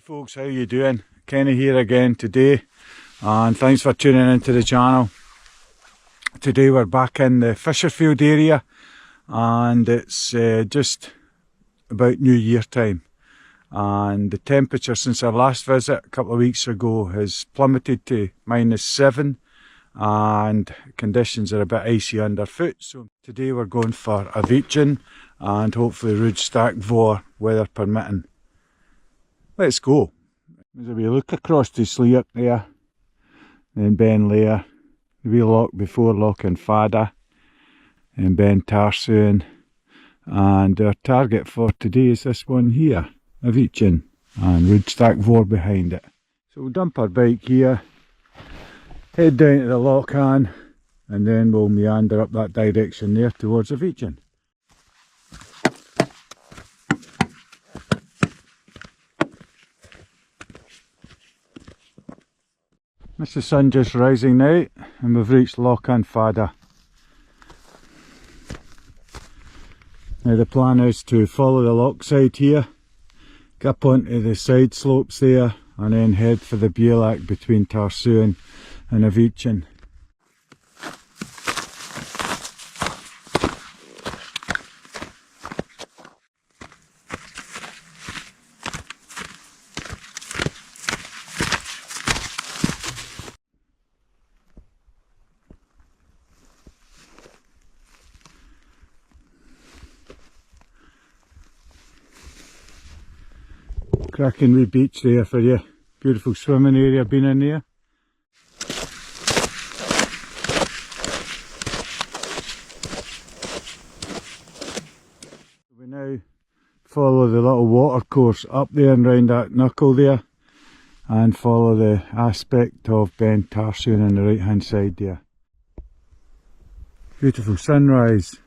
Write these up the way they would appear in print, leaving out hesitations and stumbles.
folks, how you doing? Kenny here again today, and thanks for tuning into the channel. Today we're back in the Fisherfield area, and it's just about New Year time, and the temperature since our last visit a couple of weeks ago has plummeted to -7, and conditions are a bit icy underfoot. So today we're going for A Mhaighdean and hopefully Rhuadh-Stac-Mor, weather permitting. Let's go. As we look across to Sleart there, then Beinn-Lair, the wee loch before Lochan-Fada, and Beinn-Lair, and our target for today is this one here, A Mhaighdean, and Rhuadh-Stac-Mor behind it. So we'll dump our bike here, head down to the Lochan, and then we'll meander up that direction there towards A Mhaighdean. It's the sun just rising now, and we've reached Lochan-Fada. Now the plan is to follow the loch side here, get up onto the side slopes there, and then head for the Beinn-Lair between Tarsuin and A Mhaighdean. Cracking wee beach there for you. Beautiful swimming area, been in there. We now follow the little water course up there and round that knuckle there, and follow the aspect of Beinn-Lair on the right hand side there. Beautiful sunrise.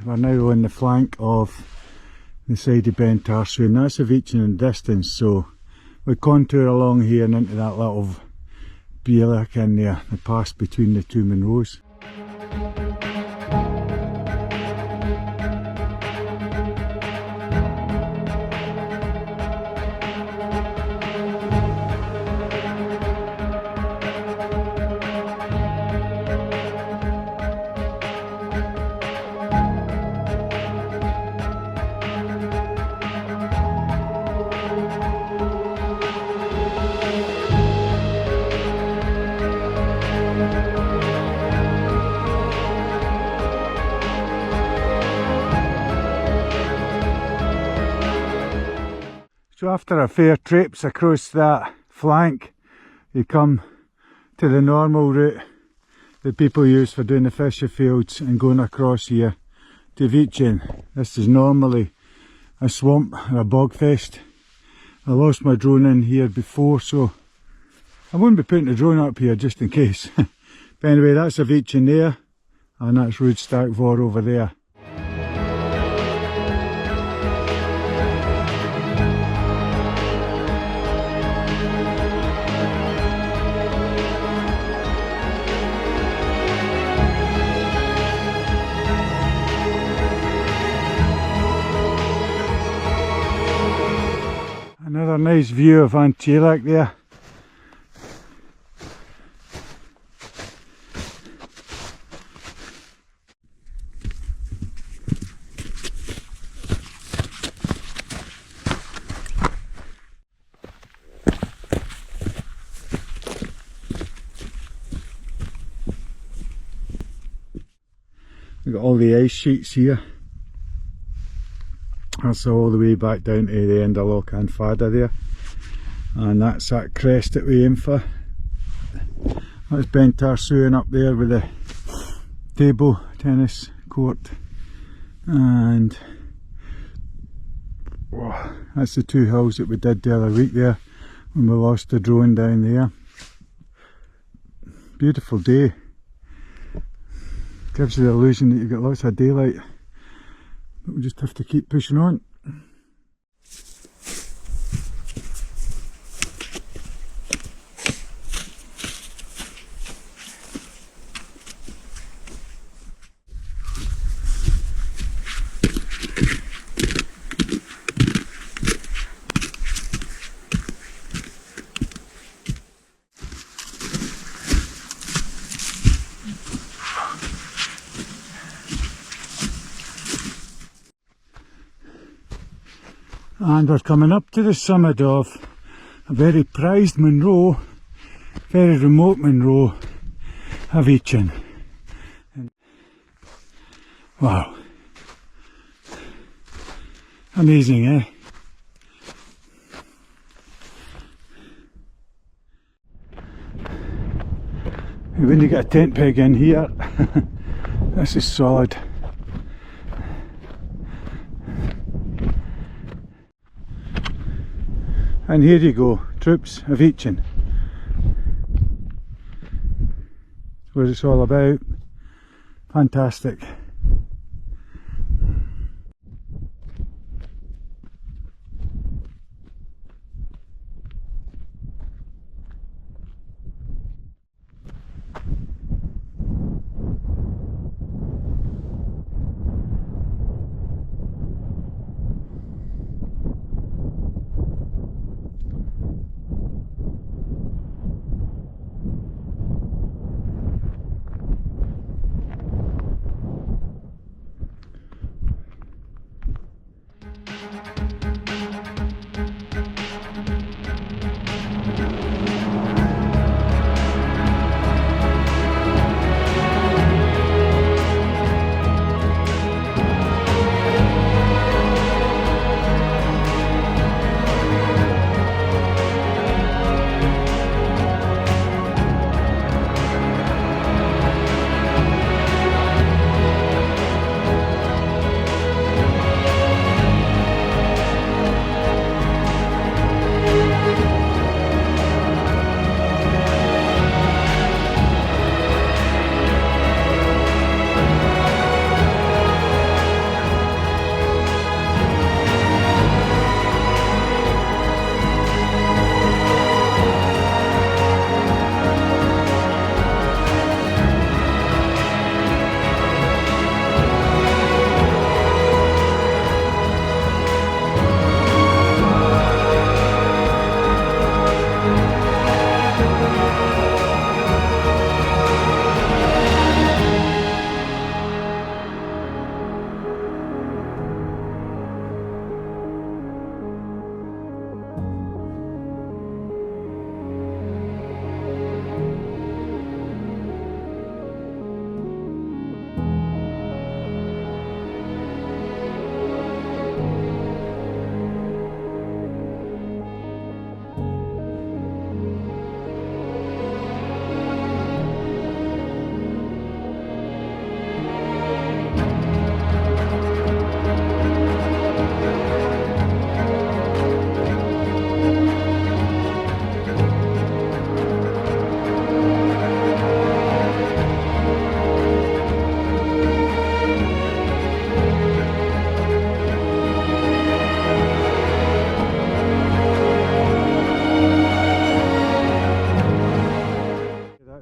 We're now on the flank of the side of Beinn-Lair, and that's A Mhaighdean in distance, so we contour along here and into that little Beinn-Lair in there, the pass between the two Munros. So after a fair traipse across that flank, you come to the normal route that people use for doing the Fisherfields and going across here to A Mhaighdean. This is normally a swamp or a bogfest. I lost my drone in here before, so I won't be putting the drone up here just in case. But anyway, that's A Mhaighdean there, and that's Rhuadh-Stac-Mor over there. Another nice view of Beinn-Lair there. We've got all the ice sheets here. That's all the way back down to the end of Lochan-Fada there, and that's that crest that we aim for. That's Beinn-Lair up there with the table tennis court, and oh, that's the two hills that we did the other week there. when we lost the drone down there. Beautiful day. Gives you the illusion that you've got lots of daylight, but we just have to keep pushing on. And we're coming up to the summit of a very prized Munro, very remote Munro, A Mhaighdean. Wow. Amazing, eh? When you get a tent peg in here, this is solid. And here you go, troops, A Mhaighdean. That's what it's all about. Fantastic.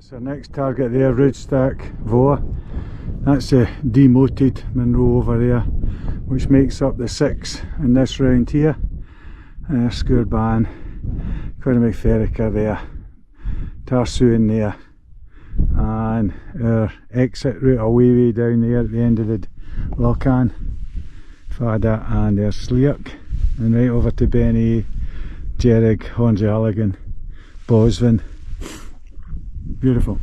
That's our next target there, Rhuadh-Stac-Mor. That's a demoted Munro over there, which makes up the 6 in this round here. Scurbaan, Cormac-Ferrica there, Tarsu there, and our exit route away down there at the end of the Lochan-Fada, and there's Sleark, and right over to Beinn-Lair, Jerrig, Hornsey-Halligan, Bosvin. Beautiful.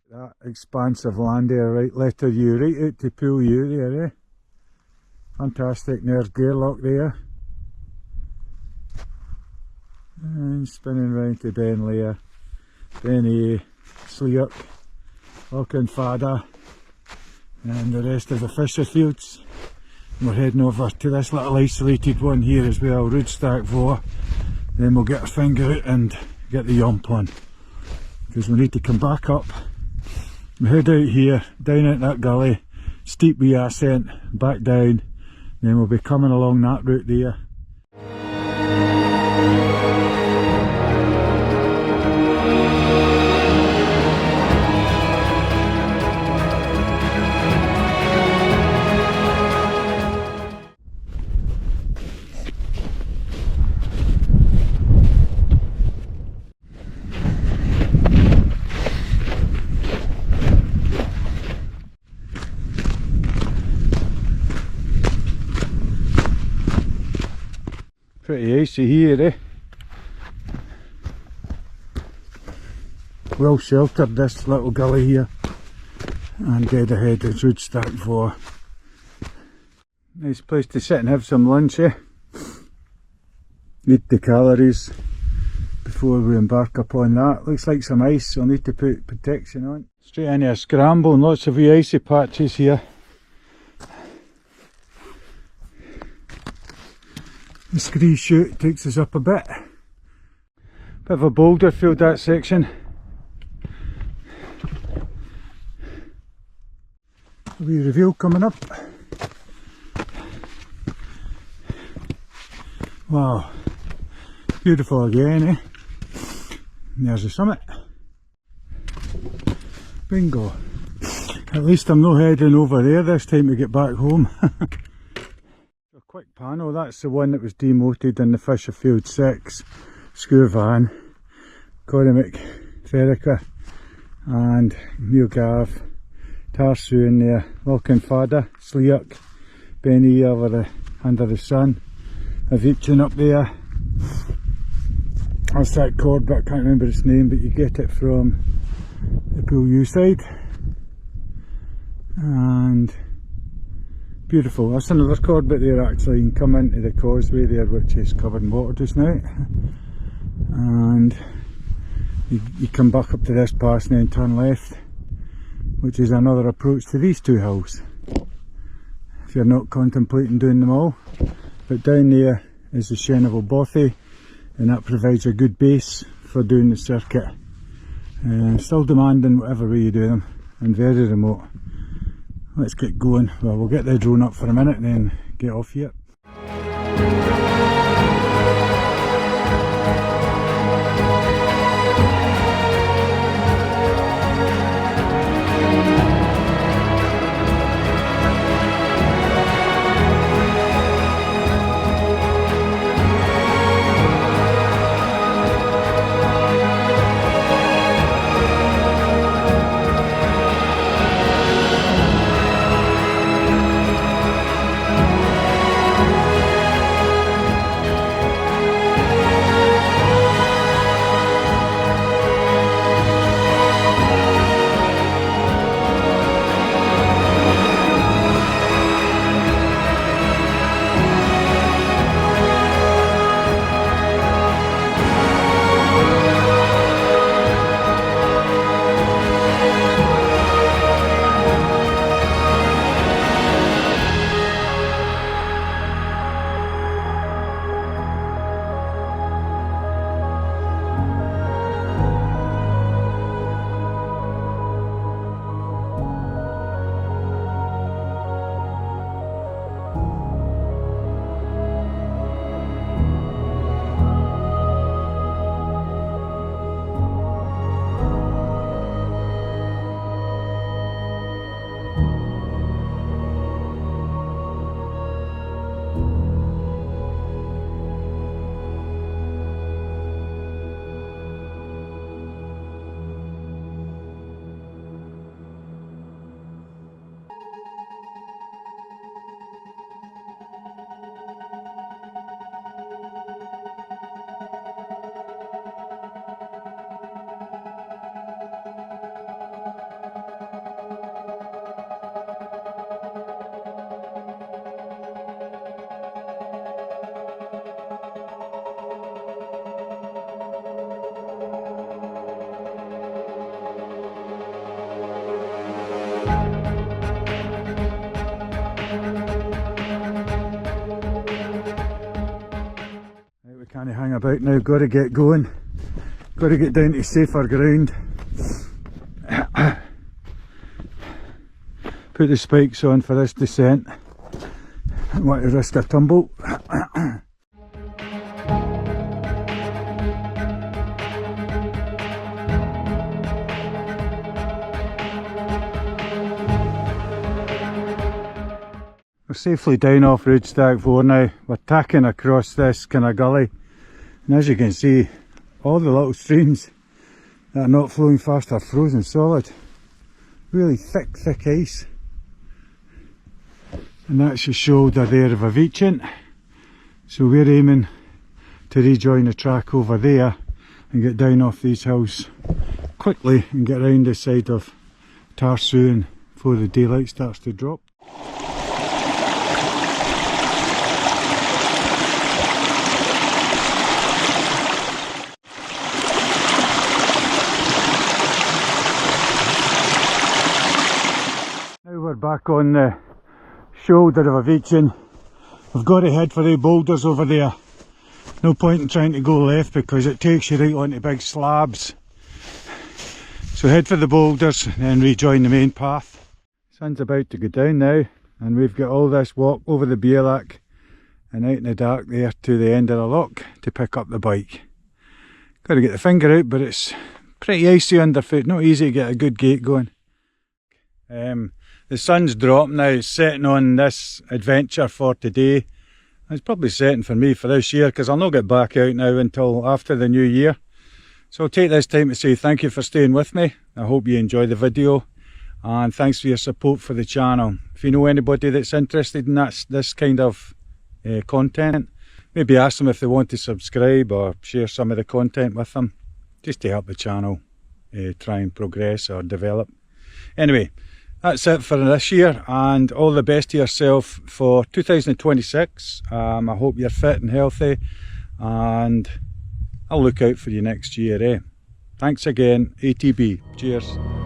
That expansive land there, right left of you, right out to Pool U there, eh? Fantastic. There's Gairloch there. And spinning round to Beinn-Lair, Beinn-Lair, Sleark, Lochan-Fada, and the rest of the Fisherfields. And we're heading over to this little isolated one here as well, Rhuadh-Stac-Mor, then we'll get our finger out and get the yump on, because we need to come back up. We head out here, down out that gully, steep wee ascent, back down, then we'll be coming along that route there. Pretty icy here, eh? Well sheltered, this little gully here, and dead ahead is Rhuadh-Stac-Mor. Nice place to sit and have some lunch, eh? Eat the calories before we embark upon that. Looks like some ice, so I'll need to put protection on. Straight into a scramble and lots of wee icy patches here. The scree chute takes us up a bit. Bit of a boulder field, that section. A wee reveal coming up. Wow, beautiful again, eh? And there's the summit. Bingo. At least I'm not heading over there this time to get back home. Quick panel, that's the one that was demoted in the Fisherfield-Six Scour van. Cormac, Therica and Mugav, Tarsu in there, Lochan-Fada, Sleoch, Beinn-Lair under the sun, a Vichin up there. That's that cord, but I can't remember its name, but you get it from the Pool U side. And beautiful, that's another cord bit there actually. You can come into the causeway there, which is covered in water just now, and you come back up to this pass and then turn left, which is another approach to these two hills if you're not contemplating doing them all. But down there is the Shenaville Bothy, and that provides a good base for doing the circuit. Still demanding whatever way you do them, and very remote. Let's get going. Well, we'll get the drone up for a minute and then get off here. Can't hang about now, got to get going. Got to get down to safer ground. Put the spikes on for this descent. I don't want to risk a tumble. We're safely down off Rhuadh-Stac-Mor now. We're tacking across this kind of gully, and as you can see, all the little streams that are not flowing fast are frozen solid. Really thick ice. And that's the shoulder there of a Mhaighdean. So we're aiming to rejoin the track over there and get down off these hills quickly and get round the side of Tarsoon before the daylight starts to drop. Now we're back on the shoulder of a Mhaighdean. We've got to head for the boulders over there. No point in trying to go left because it takes you right onto big slabs. So head for the boulders and then rejoin the main path. Sun's about to go down now, and we've got all this walk over the Beinn-Lair and out in the dark there to the end of the loch to pick up the bike. Got to get the finger out, but it's pretty icy underfoot, not easy to get a good gait going. The sun's dropped now, it's setting on this adventure for today. It's probably setting for me for this year because I'll not get back out now until after the new year. So I'll take this time to say thank you for staying with me. I hope you enjoy the video, and thanks for your support for the channel. If you know anybody that's interested in this kind of content, maybe ask them if they want to subscribe or share some of the content with them, just to help the channel try and progress or develop. Anyway, that's it for this year, and all the best to yourself for 2026. I hope you're fit and healthy, and I'll look out for you next year. Thanks again, ATB. Cheers.